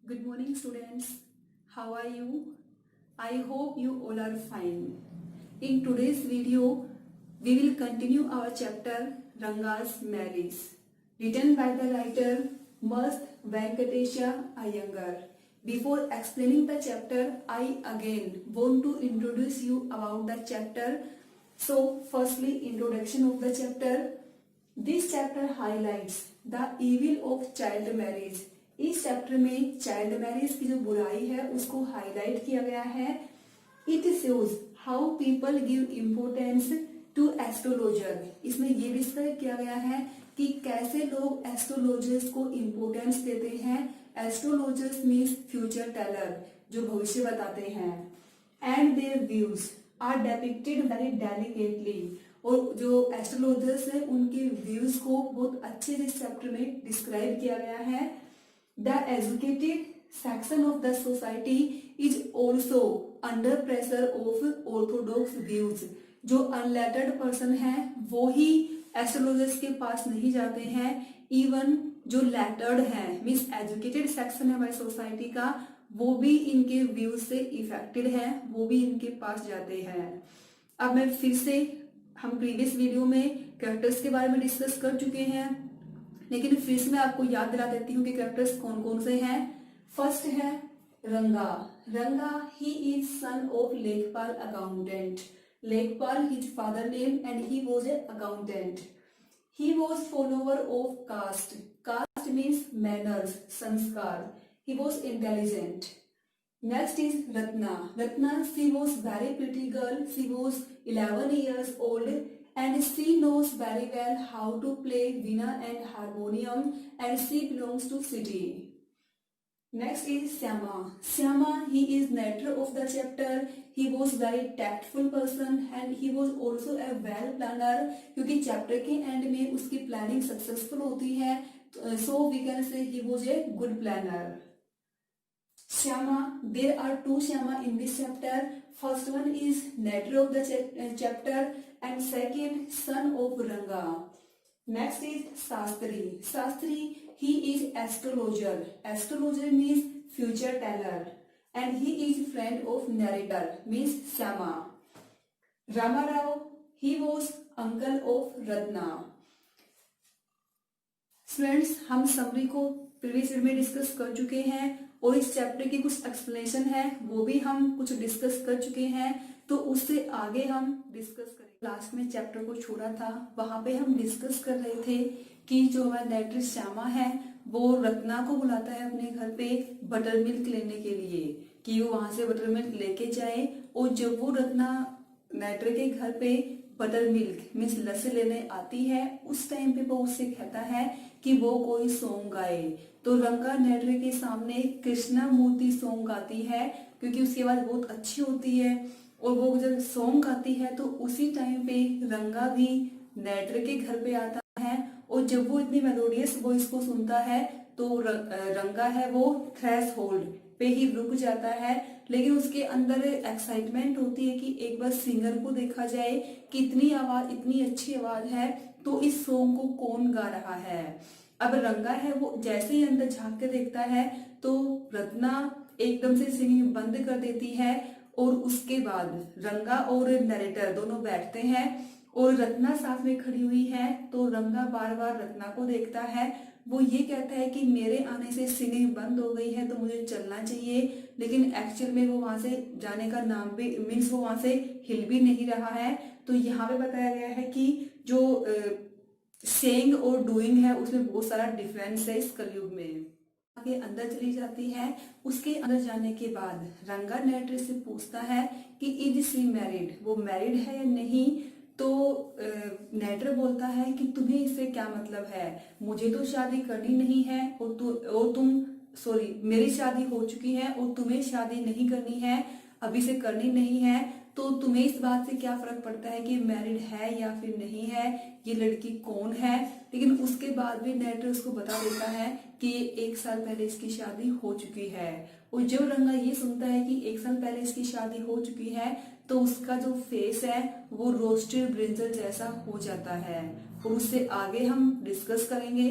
Good morning, students. How are you? I hope you all are fine. In today's video, we will continue our chapter Ranga's Marriage, written by the writer Mast Venkatesha Iyengar. Before explaining the chapter, I again want to introduce you about the chapter. So, firstly, introduction of the chapter. This chapter highlights the evil of child marriage. इस chapter में child marriage की जो बुराई है उसको highlight किया गया है. It shows how people give importance to astrologer. इसमें ये डिस्क्राइब किया गया है कि कैसे लोग एस्ट्रोलॉजर्स को इम्पोर्टेंस देते हैं. एस्ट्रोलॉजर्स मीन्स फ्यूचर टेलर, जो भविष्य बताते हैं. And their views are depicted very delicately. और जो एस्ट्रोलॉजर्स है उनके व्यूज को बहुत अच्छे से चैप्टर में डिस्क्राइब किया गया है. The educated section of the society is also under pressure of orthodox views. जो अनलेटर्ड पर्सन है वो ही एस्ट्रोलॉजर्स के पास नहीं जाते हैं. इवन जो लेटर्ड है मीन्स एजुकेटेड सेक्शन है हमारी सोसाइटी का, वो भी इनके व्यूज से इफेक्टेड है, वो भी इनके पास जाते हैं. अब मैं फिर से, हम प्रीवियस वीडियो में कैरेक्टर्स के बारे में डिस्कस कर चुके हैं, लेकिन फिर से मैं आपको याद दिला देती हूँ कि कैरेक्टर्स कौन कौन से हैं. फर्स्ट है Ranga. Ranga he is son of Lekhpal accountant. Lekhpal his father name and he was a accountant. He was follower of caste. Caste means manners, संस्कार. He was intelligent. Next is Ratna. Ratna, she was very pretty girl. She was 11 years old and she knows very well how to play veena and harmonium and she belongs to city. Next is Syama. Syama, he is narrator of the chapter. He was very tactful person and he was also a well planner. क्योंकि chapter के and में उसकी planning successful होती है, so we can say he was a good planner. Syama, there are two Syama in this chapter. First one is narrator of the chapter and second son of Ranga. Next is Shastri. Shastri, he is astrologer. Astrologer means future teller and he is friend of narrator means Syama. Ramarao, he was uncle of Ratna. Students, हम summary को previous video में discuss कर चुके हैं और इस chapter की कुछ एक्सप्लेनेशन है वो भी हम कुछ डिस्कस कर चुके हैं, तो उससे आगे हम डिस्कस करेंगे. लास्ट में चैप्टर को छोड़ा था वहां पे हम डिस्कस कर रहे थे कि जो हमारा डायरेक्टर श्यामा है वो रत्ना को बुलाता है अपने घर पे बटर मिल्क लेने के लिए कि वो वहां से बटर मिल्क लेके जाए. और जब वो रत्ना डायरेक्टर के घर पे बटर मिल्क मीन्स लस्सी लेने आती है, उस टाइम पे वो उससे कहता है कि वो कोई सॉन्ग गाए. तो रंगा नेटर के सामने कृष्णा मूर्ति सॉन्ग गाती है क्योंकि उसकी आवाज बहुत अच्छी होती है. और वो जब सॉन्ग गाती है तो उसी टाइम पे रंगा भी नेटर के घर पे आता है. और जब वो इतनी मेलोडियस वॉइस को सुनता है तो रंगा है वो थ्रेश होल्ड पे ही रुक जाता है. लेकिन उसके अंदर एक्साइटमेंट होती है कि एक बार सिंगर को देखा जाए कि इतनी आवाज, इतनी अच्छी आवाज है, तो इस सॉन्ग को कौन गा रहा है. अब रंगा है वो जैसे ही अंदर झांक के देखता है तो रत्ना एकदम से सिंगिंग बंद कर देती है. और उसके बाद रंगा और नरेटर दोनों बैठते हैं और रत्ना साथ में खड़ी हुई है. तो रंगा बार बार रत्ना को देखता है. वो ये कहता है कि मेरे आने से सिंगिंग बंद हो गई है तो मुझे चलना चाहिए, लेकिन एक्चुअल में वो वहां से जाने का नाम भी मीन्स वो वहां से हिल भी नहीं रहा है. तो यहाँ पे बताया गया है कि जो सेइंग और डूइंग है उसमें बहुत सारा डिफरेंस है इस कलयुग में. आगे अंदर चली जाती है. उसके अंदर जाने के बाद रंगा नेटर से पूछता है कि इज शी मैरिड, वो मैरिड है या नहीं. तो नेटर बोलता है कि तुम्हें इससे क्या मतलब है, मुझे तो शादी करनी नहीं है और तुम मेरी शादी हो चुकी है और तुम्हें शादी नहीं करनी है, अभी से करनी नहीं है, तो तुम्हें इस बात से क्या फर्क पड़ता है कि मैरिड है या फिर नहीं है, ये लड़की कौन है. लेकिन उसके बाद भी नेटर उसको बता देता है कि 1 साल पहले इसकी शादी हो चुकी है. और जब रंगा ये सुनता है कि 1 साल पहले इसकी शादी हो चुकी है तो उसका जो फेस है वो रोस्टेड ब्रिंजल जैसा हो जाता है. और उससे आगे हम डिस्कस करेंगे.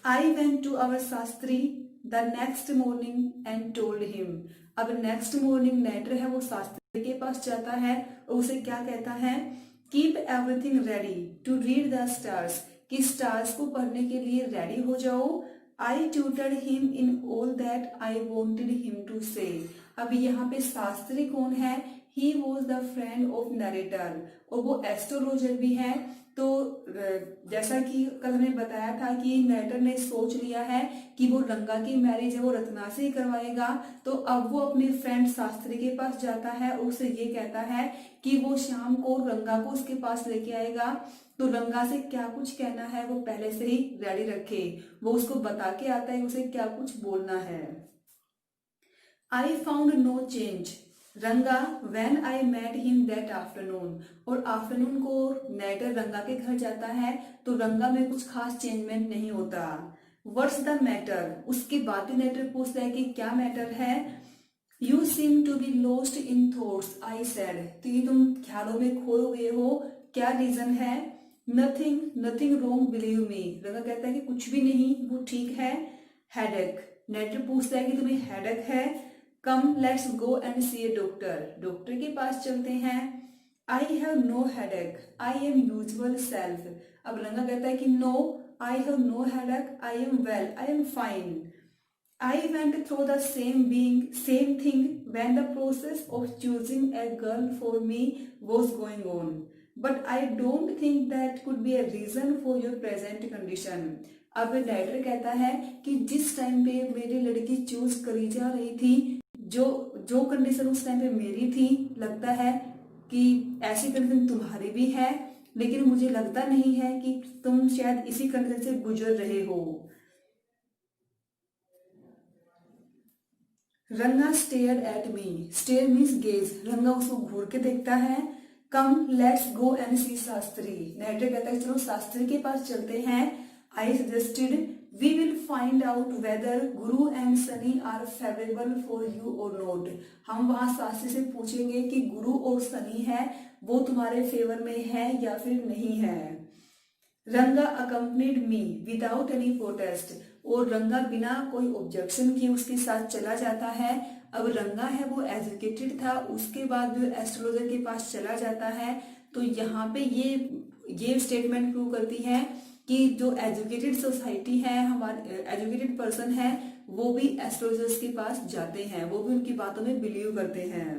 I went to our Sastri the next morning and told him. अब next morning नेटर है वो शास्त्री के पास जाता है और उसे क्या कहता है, keep everything ready to read the stars, कि स्टार्स को पढ़ने के लिए रेडी हो जाओ। I tutored him in all that I wanted him to say. अब यहाँ पे शास्त्री कौन है, he was the friend of narrator, और वो एस्ट्रोलॉजर भी है। तो जैसा कि कल हमने बताया था कि नरेटर ने सोच लिया है कि वो रंगा की मैरिज है वो रत्ना से ही करवाएगा। तो अब वो अपने फ्रेंड शास्त्री के पास जाता है और उसे ये कहता है कि वो शाम को रंगा को उसके पास लेके आएगा। तो रंगा से क्या कुछ कहना है वो पहले से ही रेडी रखे, वो उसको बता के आता है उसे क्या कुछ बोलना है। I found no change Ranga when I met him that afternoon, और आफ्टरनून को नेटर रंगा के घर जाता है तो रंगा में कुछ खास चेंजमेंट नहीं होता। व्हाट्स द मैटर, उसके बाद ही नेटर पूछता है कि क्या मैटर है। You seem to be lost in thoughts I said, तो ये तुम ख्यालों में खोए हुए हो, क्या रीजन है। नथिंग नथिंग रोंग बिलीव मी, रंगा कहता है कि कुछ भी नहीं, वो ठीक है। हेडेक, नेटर पूछता है कि तुम्हें हेडेक है। Come let's go and see a doctor, doctor के पास चलते हैं। I have no headache I am usual self, अब रंगा कहता है कि no I have no headache I am well I am fine. I went through the same thing when the process of choosing a girl for me was going on, but I don't think that could be a reason for your present condition. अब director कहता है कि जिस time पे मेरी लड़की choose करी जा रही थी, जो कंडीशन उस टाइम पे मेरी थी, लगता है कि ऐसी कंडीशन तुम्हारी भी है, लेकिन मुझे लगता नहीं है कि तुम शायद इसी कंडीशन से गुजर रहे हो। Ranga stare at me, stare means gaze, Ranga उसको घूर के देखता है। Come let's go and see Shastri, narrator कहता है चलो शास्त्री के पास चलते हैं। I suggested we will find out whether Guru and Sunny are favorable for you or not, हम वहां शास्त्री से पूछेंगे कि गुरु और सनी है वो तुम्हारे फेवर में है या फिर नहीं है। रंगा accompanied me without any protest, और रंगा बिना कोई ऑब्जेक्शन किए उसके साथ चला जाता है। अब रंगा है वो एजुकेटेड था, उसके बाद भी एस्ट्रोलॉजर के पास चला जाता है। तो यहाँ पे ये स्टेटमेंट प्रूव करती है कि जो एजुकेटेड सोसाइटी है, हमारे एजुकेटेड पर्सन है, वो भी एस्ट्रोलॉजर्स के पास जाते हैं, वो भी उनकी बातों में बिलीव करते हैं।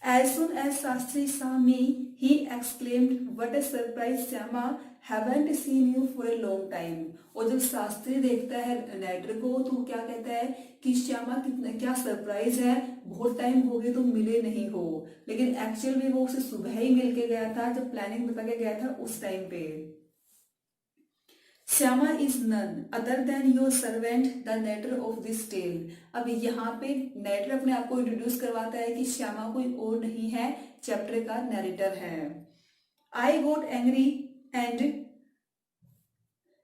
As soon as Shastri saw me, he exclaimed, "What a surprise, Syama! Haven't seen you for a long time." और जब शास्त्री देखता है नेटर को तो क्या कहता है कि श्यामा कितना क्या सरप्राइज है, बहुत टाइम हो गए तुम मिले नहीं हो। लेकिन एक्चुअल में वो उसे सुबह ही मिल के गया था, जब प्लानिंग बता के गया था उस टाइम पे। Shyama is none other than your servant the narrator of this tale, अब यहाँ पे नेटर अपने आप को इंट्रोड्यूस करवाता है कि श्यामा कोई और नहीं है, चैप्टर का नरेटर है। I got angry and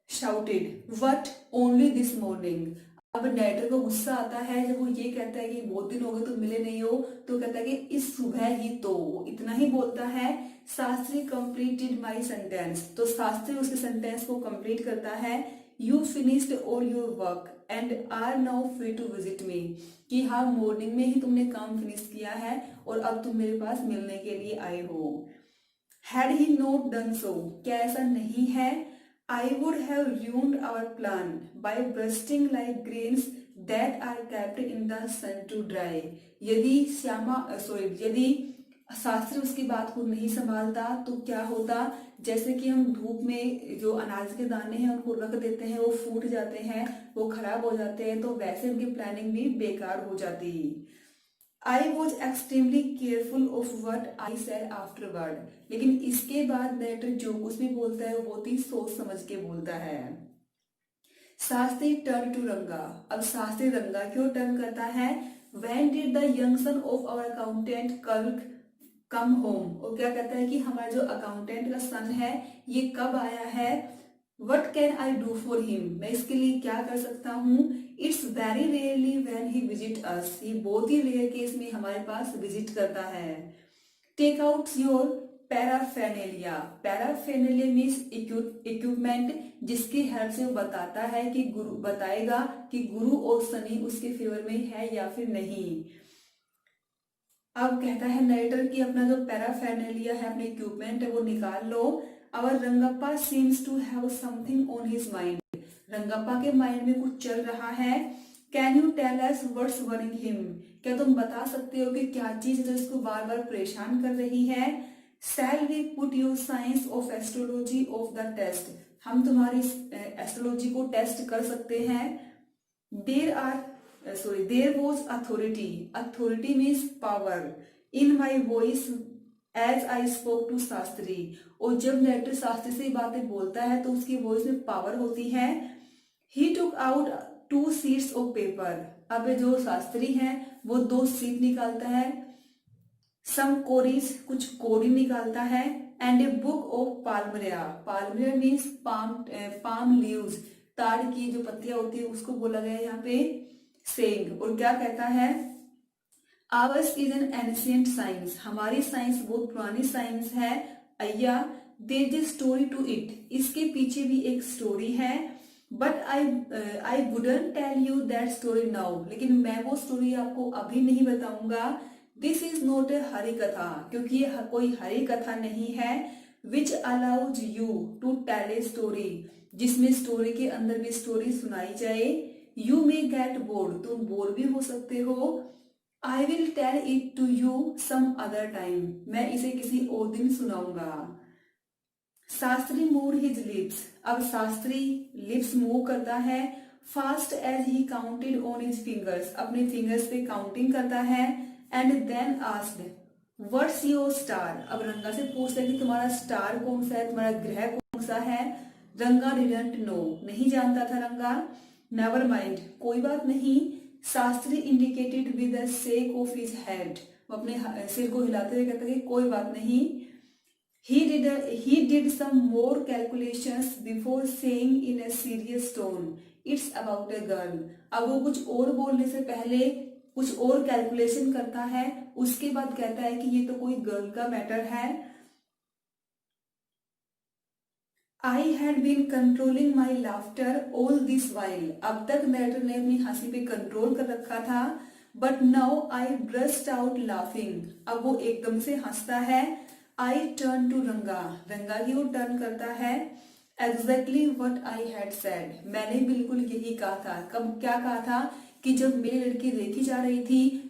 shouted what only this morning, अब नेटर को गुस्सा आता है जब वो ये कहता है कि बहुत दिन हो गए तुम मिले नहीं हो, तो कहता है कि इस सुबह ही, तो इतना ही बोलता है। शास्त्री कंप्लीटेड माई सेंटेंस, तो शास्त्री उसके सेंटेंस को कंप्लीट करता है। You finished all your work and are now free to visit me, कि हाँ मॉर्निंग में ही तुमने काम फिनिश किया है और अब तुम मेरे पास मिलने के लिए आए हो। Had he not done so, क्या ऐसा नहीं है। I would have ruined our plan by bursting like grains that are kept in the sun to dry, यदि यदि शास्त्री उसकी बात को नहीं संभालता तो क्या होता, जैसे कि हम धूप में जो अनाज के दाने हैं उनको रख देते हैं, वो फूट जाते हैं, वो खराब हो जाते हैं, तो वैसे उनकी प्लानिंग भी बेकार हो जाती। I was extremely careful of what I said afterward, लेकिन इसके बाद नेटर जो कुछ भी बोलता है वो बहुत ही सोच समझ के बोलता है। शास्त्री टर्न टू रंगा, अब शास्त्री रंगा क्यों टर्न करता है। When did the young son of our accountant clerk come home, और क्या कहता है कि हमारा जो अकाउंटेंट का सन है ये कब आया है। What can I do for him, मैं इसके लिए क्या कर सकता हूँ। It's very rarely when he visit us, ये बहुत ही रेयर केस में हमारे पास विजिट करता है। Take out your paraphernalia. Paraphernalia means equipment जिसकी हेल्प से वो बताता है कि गुरु बताएगा कि गुरु और शनि उसके फेवर में है या फिर नहीं। अब कहता है नरेटर कि अपना जो पैराफेनेलिया है, अपने इक्विपमेंट है, वो निकाल लो। Our Rangappa seems to have something on his mind. Rangappa के माइंड में कुछ चल रहा है। Can you tell us what's worrying him. क्या तुम बता सकते हो कि क्या चीज है जो इसको बार बार परेशान कर रही है। Shall we put your science of astrology of the test. हम तुम्हारी एस्ट्रोलॉजी को टेस्ट कर सकते हैं। There was authority. Authority means power in my voice as I spoke to Shastri. और जब नरेटर शास्त्री से बातें बोलता है तो उसकी वॉइस में पावर होती है। He took out 2 sheets of paper. अब जो शास्त्री है वो 2 शीट निकालता है। सम कोरीज, कुछ कोरी निकालता है। And a book of palmyra. Palmyra means palm leaves, ताड़ की जो पत्तियां होती है उसको बोला गया है यहाँ पे सेंग। और क्या कहता है, ours is an ancient science. हमारी साइंस बहुत पुरानी साइंस है। अय्या there is story to it. इसके पीछे भी एक स्टोरी है। But I wouldn't tell you that story now. लेकिन मैं वो स्टोरी आपको अभी नहीं बताऊंगा। This is not a Hari katha, क्योंकि ये कोई हरि कथा नहीं है। Which allows you to tell a story, जिसमें स्टोरी के अंदर भी स्टोरी सुनाई जाए। यू मे गेट बोर्ड, तुम बोर भी हो सकते हो। I will tell it to you some other time, मैं इसे किसी और दिन सुनाऊंगा। Shastri move his lips. अब शास्त्री लिप्स मूव करता है। Fast as he counted on his fingers, अपने फिंगर्स पे काउंटिंग करता है। And then asked what's your star. अब रंगा से पूछता है कि तुम्हारा स्टार कौन सा है, तुम्हारा ग्रह कौन सा है। रंगा डिडंट नो, नहीं जानता था रंगा। नेवर माइंड, कोई बात नहीं। Shastri indicated with the shake of his head, वो अपने सिर को हिलाते हुए कहता है कि कोई बात नहीं। He did some more calculations before saying in a serious tone, "It's about a girl." अब वो कुछ और बोलने से पहले कुछ और कैलकुलेशन करता है, उसके बाद कहता है कि ये तो कोई गर्ल का मैटर है। I had been controlling my laughter all this while. अब तक नरेटर ने अपनी हंसी पे कंट्रोल कर रखा था। But now I burst out laughing. अब वो एकदम से हंसता है। I turn to रंगा, रंगा की वो टर्न करता है। Exactly what I had said. मैंने बिल्कुल यही कहा था। कब क्या कहा था कि जब मेरी लड़की देखी जा रही थी,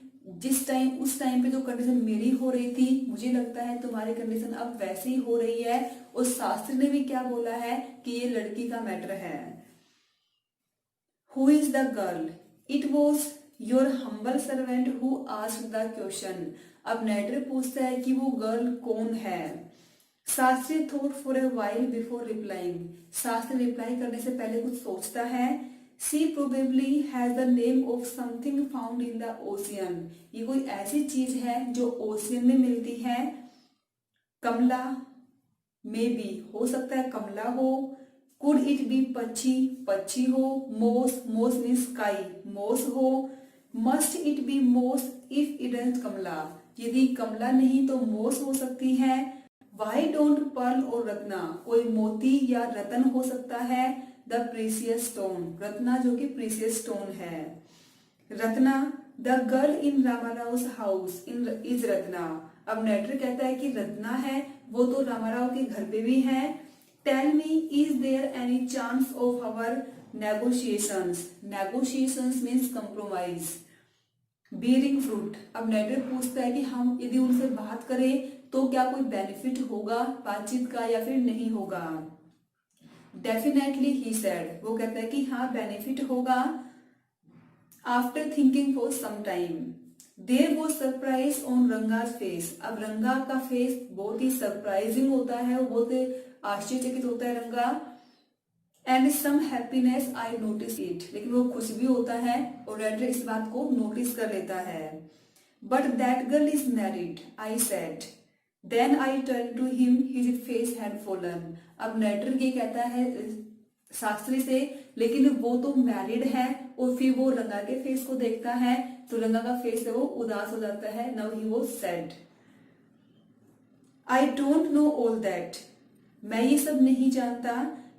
उस टाइम पे जो कंडीशन मेरी हो रही थी, मुझे लगता है तुम्हारी कंडीशन अब वैसे ही हो रही है। और शास्त्री ने भी क्या बोला है कि ये लड़की का मैटर है। Who is the girl? It was your humble servant who asked the question. अब नरेटर पूछता है कि वो गर्ल कौन है। Shastri thought for a while before replying. Shastri reply करने से पहले कुछ सोचता है। She probably has the name of something found in the ocean. ये कोई ऐसी चीज है जो ओशियन में मिलती है। कमला, मे बी, हो सकता है कमला हो। कुड इट बी पक्षी, पक्षी हो। मोस, मोस मीन्स स्काई, मोस हो। मस्ट इट बी मोस इफ इट इज कमला, यदि कमला नहीं तो मोस हो सकती है। वाई डोंट पर्ल और रत्ना, कोई मोती या रतन हो सकता है। द प्रीसियस स्टोन, रत्ना जो कि प्रीसियस स्टोन है। Ratna, the girl in Ramarao house in is Ratna. अब नरेटर कहता है कि रत्ना है, वो तो रामाराव के घर पे भी है। Tell me, is there any chance of our negotiations. Negotiations means compromise. Bearing fruit, अब नरेटर पूछता है कि हम यदि उनसे बात करें तो क्या कोई बेनिफिट होगा बातचीत का या फिर नहीं होगा। डेफिनेटली ही सेड, वो कहता है कि हाँ बेनिफिट होगा। After thinking for some time there was surprise on Ranga's face. अब रंगा का फेस बहुत ही सरप्राइजिंग होता है, बहुत आश्चर्यचकित होता है Ranga. And some happiness I notice it, लेकिन वो खुश भी होता है और नरेटर इस बात को नोटिस कर लेता है। But that girl is married, I said. Then I turn to him, his face had fallen. अब नरेटर ये कहता है शास्त्री से, लेकिन वो तो मैरिड है। और फिर वो रंगा के फेस को देखता है तो रंगा का फेस है वो उदास हो जाता है। Now he was sad. I don't know all that, मैं ये सब नहीं जानता।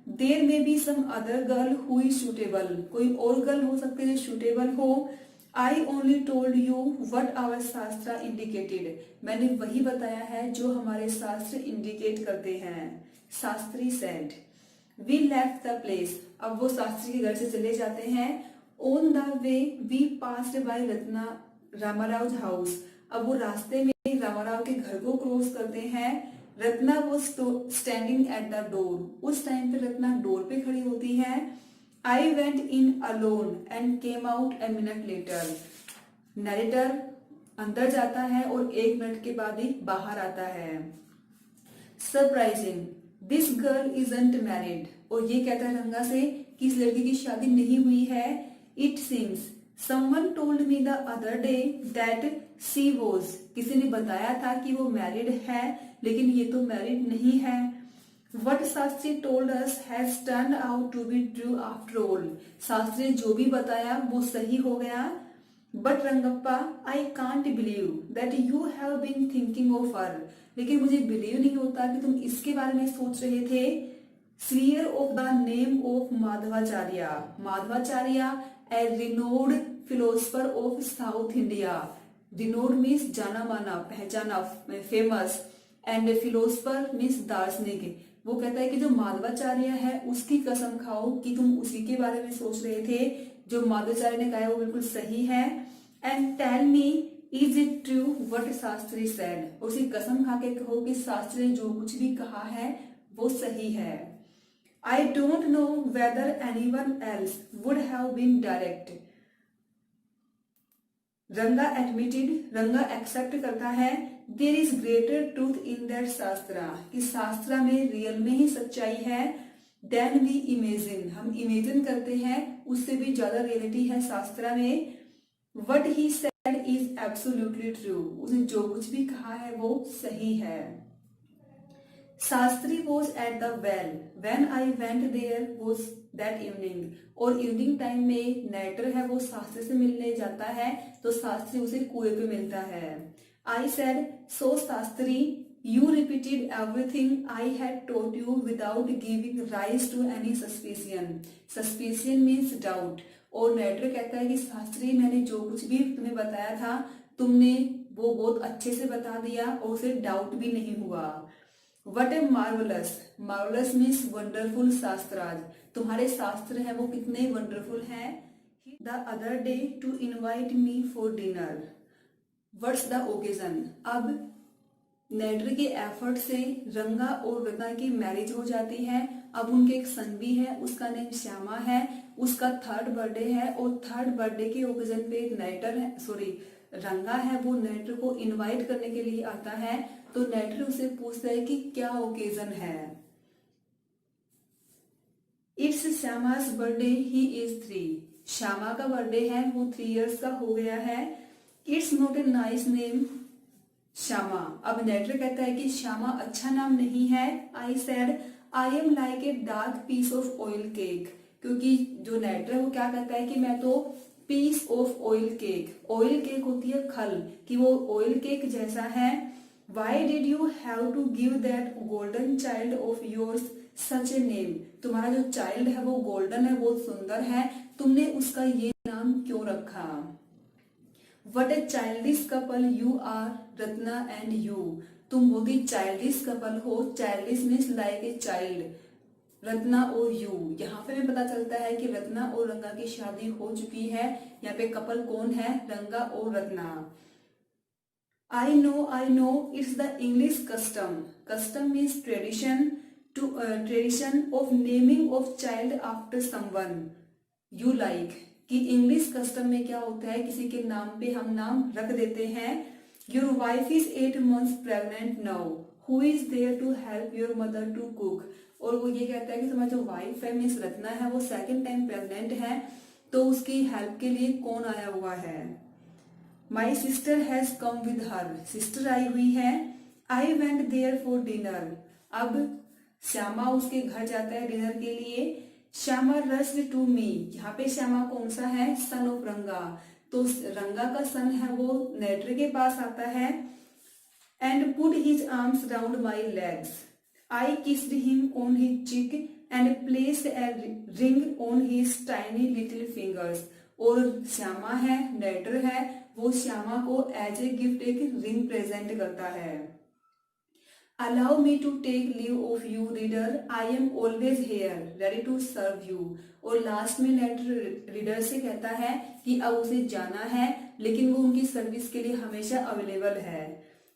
There may be some other girl who is suitable, कोई और गर्ल हो सकती है जो सुटेबल हो। I only told you what our shastra indicated, मैंने वही बताया है जो हमारे शास्त्र इंडिकेट करते हैं। Shastri said. We left the place, अब वो शास्त्री के घर से चले जाते हैं। On the way we passed by Ratna Ramarao house, अब वो रास्ते में रामाराव के घर को क्रॉस करते हैं। रत्ना वो स्टैंडिंग एट द डोर, उस टाइम पे रत्ना डोर पे खड़ी होती है। I went in alone and came out a minute later, narrator अंदर जाता है और 1 मिनट के बाद ही बाहर आता है। Surprising, this girl isn't married, और ये कहता है रंगा से कि इस लड़की की शादी नहीं हुई है। It seems someone told me the other day that she was, किसी ने बताया था कि वो मैरिड है, लेकिन ये तो मैरिड नहीं है। What Shastri told us has turned out to be true after all, Shastri ने जो भी बताया वो सही हो गया। But Rangappa, I can't believe that you have been thinking of her, लेकिन मुझे बिलीव नहीं होता कि तुम इसके बारे में सोच रहे थे। Swear of the name of Madhvacharya, Madhvacharya a renowned philosopher of South India, renowned means जाना माना, पहचाना, फेमस, एंड फिलोसफर मीन्स दार्शनिक। वो कहता है कि जो माधवाचार्य है उसकी कसम खाओ कि तुम उसी के बारे में सोच रहे थे, जो माधवाचार्य ने कहा है वो बिल्कुल सही है। And tell me is it true what Shastri said, उसी कसम खा के कहो कि शास्त्री ने जो कुछ भी कहा है वो सही है। I don't know whether anyone else would have been direct, Ranga admitted, Ranga accept करता है। There is greater truth in that shastra, कि शास्त्रा में रियल में ही सच्चाई है। देन वी इमेजिन, हम इमेजिन करते हैं, उससे भी ज्यादा रियलिटी है शास्त्रा में। What he said is absolutely true, उसने जो कुछ भी कहा है वो सही है। Shastri was at the well when I went there was that evening, और इवनिंग टाइम में नेटर है वो शास्त्री से मिलने जाता है, तो शास्त्री उसे कुएं पे मिलता है। I said so Shastri you repeated everything I had told you without giving rise to any suspicion, suspicion means doubt, और नेटर कहता है कि शास्त्री मैंने जो कुछ भी तुम्हें बताया था तुमने वो बहुत अच्छे से बता दिया और उसे डाउट भी नहीं हुआ। What a marvellous, marvellous means wonderful shastras, तुम्हारे शास्त्र हैं वो कितने वंडरफुल हैं। The other day to invite me for dinner, what's the occasion, अब नेटर के एफर्ट से रंगा और रत्ना की मैरिज हो जाती है। अब उनके एक सन भी है, उसका नेम श्यामा है, उसका 3rd बर्थडे है, और 3rd बर्थडे के ओकेजन पे नेटर है, सॉरी रंगा है, वो नेटर को इनवाइट करने के लिए आता है। तो नेटर उसे पूछता है कि क्या ओकेजन है। It's Shyama's birthday, he is 3, Shyama का बर्थडे है, वो 3 इयर्स का हो गया है। It's not a nice name Shyama, अब नेटर कहता है कि श्यामा अच्छा नाम नहीं है। I said I am like a dark piece of oil cake, क्योंकि जो नेटर है वो क्या कहता है कि मैं तो piece of oil cake, oil cake होती है खल, कि वो ऑयल केक जैसा है। Why did you have to give that golden child of yours such a name, तुम्हारा जो चाइल्ड है वो गोल्डन है, बहुत सुंदर है, तुमने उसका ये नाम क्यों रखा। What a childish couple you are Ratna and you, तुम बहुत ही चाइल्डिश कपल हो, childish means like a child, Ratna और यू, यहाँ पे भी पता चलता है कि रत्ना और रंगा की शादी हो चुकी है। यहाँ पे कपल कौन है, रंगा और Ratna. I know it's the English custom, custom means tradition, to tradition of naming of child after someone you like, कि इंग्लिश कस्टम में क्या होता है किसी के नाम पे हम नाम रख देते हैं। Your wife is 8 months pregnant now, who is there to help your mother to cook, और वो ये कहता है कि तुम्हारी जो वाइफ है मीन्स रत्ना है वो 2nd टाइम प्रेग्नेंट है, तो उसकी हेल्प के लिए कौन आया हुआ है। My sister has come with her, sister आई हुई है। I went there for dinner, अब श्यामा उसके घर जाता है डिनर के लिए। श्यामा रस्ड टू मी, यहाँ पे श्यामा कौन सा है, सन ऑफ रंगा, तो रंगा का सन है वो नेटर के पास आता है। and put his arms round my legs. I kissed him on his cheek and placed a ring on his tiny little fingers. और श्यामा है, नरेटर है, वो श्यामा को एज ए गिफ्ट एक रिंग प्रेजेंट करता है. Allow me to take leave of you, reader. I am always here, ready to serve you. और last में लेटर रीडर से कहता है कि अब उसे जाना है, लेकिन वो उनकी सर्विस के लिए हमेशा अवेलेबल है.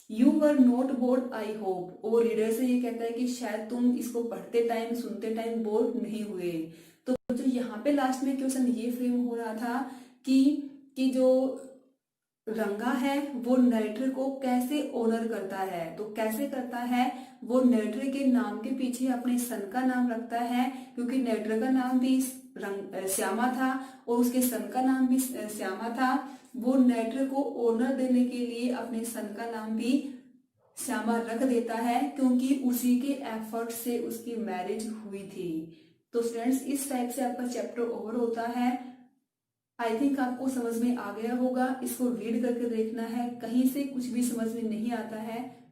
You were not bored, I hope. और रीडर से ये कहता है कि शायद तुम इसको पढ़ते टाइम, सुनते टाइम बोर नहीं हुए. तो जो यहाँ पे लास्ट में क्वेश्चन ये फ्रेम हो रहा था कि जो रंगा है वो नरेटर को कैसे ऑनर करता है. तो कैसे करता है, वो नरेटर के नाम के पीछे अपने सन का नाम रखता है, क्योंकि नरेटर का नाम भी श्यामा था और उसके सन का नाम भी श्यामा था. वो नरेटर को ऑनर देने के लिए अपने सन का नाम भी श्यामा रख देता है, क्योंकि उसी के एफर्ट से उसकी मैरिज हुई थी. तो स्टूडेंट्स, इस टाइप से आपका चैप्टर ओवर होता है. आई थिंक आपको समझ में आ गया होगा. इसको रीड करके देखना है, कहीं से कुछ भी समझ में नहीं आता है